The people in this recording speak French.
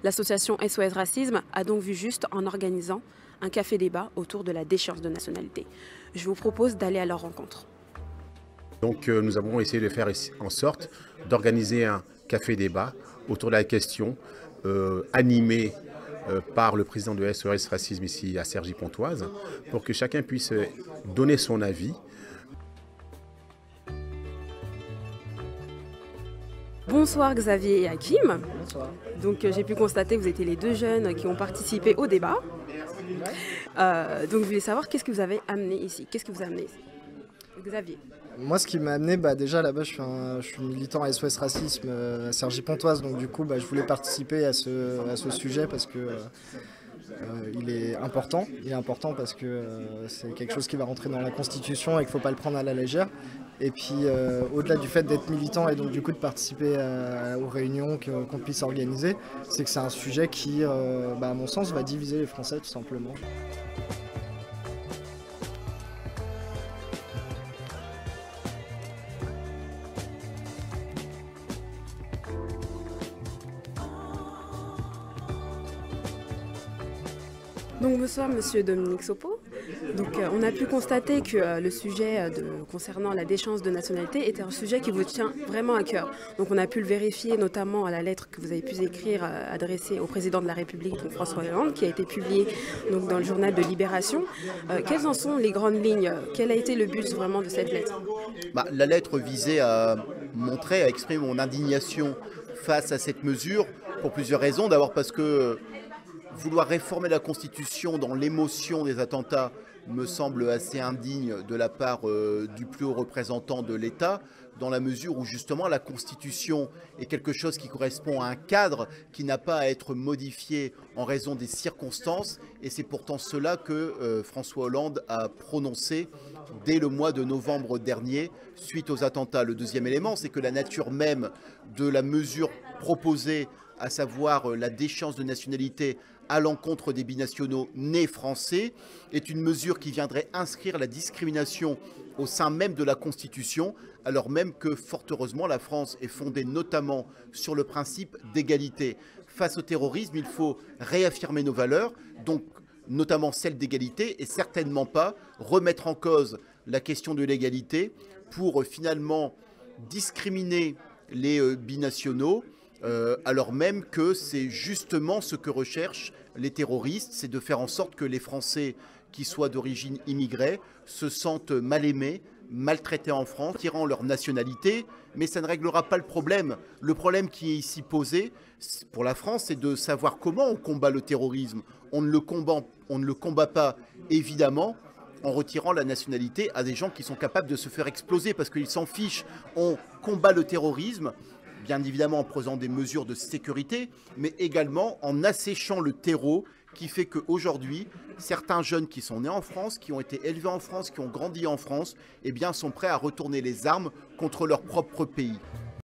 L'association SOS Racisme a donc vu juste en organisant un café-débat autour de la déchéance de nationalité. Je vous propose d'aller à leur rencontre. Donc nous avons essayé de faire en sorte d'organiser un café-débat autour de la question animé par le président de SOS Racisme ici à Cergy-Pontoise pour que chacun puisse donner son avis. Bonsoir Xavier et Hakim. Bonsoir. Donc j'ai pu constater que vous étiez les deux jeunes qui ont participé au débat. Donc je voulais savoir qu'est-ce que vous avez amené ici. Qu'est-ce que vous avez amené ici, Xavier? Moi, ce qui m'a amené, déjà là-bas, je suis militant à SOS Racisme à Cergy-Pontoise, donc du coup, je voulais participer à ce sujet parce que il est important. Il est important parce que c'est quelque chose qui va rentrer dans la Constitution et qu'il ne faut pas le prendre à la légère. Et puis, au-delà du fait d'être militant et donc du coup de participer aux réunions qu'on puisse organiser, c'est que c'est un sujet qui, à mon sens, va diviser les Français tout simplement. Donc bonsoir Monsieur Dominique Sopo. Donc on a pu constater que le sujet concernant la déchéance de nationalité était un sujet qui vous tient vraiment à cœur. Donc on a pu le vérifier notamment à la lettre que vous avez pu écrire adressée au président de la République, donc François Hollande, qui a été publiée donc, dans le journal de Libération. Quelles en sont les grandes lignes? Quel a été le but vraiment de cette lettre? La lettre visait à montrer, à exprimer mon indignation face à cette mesure pour plusieurs raisons. D'abord parce que vouloir réformer la Constitution dans l'émotion des attentats me semble assez indigne de la part du plus haut représentant de l'État, dans la mesure où justement la Constitution est quelque chose qui correspond à un cadre qui n'a pas à être modifié en raison des circonstances, et c'est pourtant cela que François Hollande a prononcé dès le mois de novembre dernier suite aux attentats. Le deuxième élément, c'est que la nature même de la mesure proposée, à savoir la déchéance de nationalité à l'encontre des binationaux nés français, est une mesure qui viendrait inscrire la discrimination au sein même de la Constitution, alors même que, fort heureusement, la France est fondée notamment sur le principe d'égalité. Face au terrorisme, il faut réaffirmer nos valeurs, donc notamment celle d'égalité, et certainement pas remettre en cause la question de l'égalité pour finalement discriminer les binationaux, alors même que c'est justement ce que recherchent les terroristes, c'est de faire en sorte que les Français qui soient d'origine immigrée se sentent mal aimés, maltraités en France, tirant leur nationalité, mais ça ne réglera pas le problème. Le problème qui est ici posé pour la France, c'est de savoir comment on combat le terrorisme. On ne le combat pas, évidemment, en retirant la nationalité à des gens qui sont capables de se faire exploser parce qu'ils s'en fichent. On combat le terrorisme, bien évidemment en prenant des mesures de sécurité, mais également en asséchant le terreau qui fait qu'aujourd'hui, certains jeunes qui sont nés en France, qui ont été élevés en France, qui ont grandi en France, eh bien, sont prêts à retourner les armes contre leur propre pays.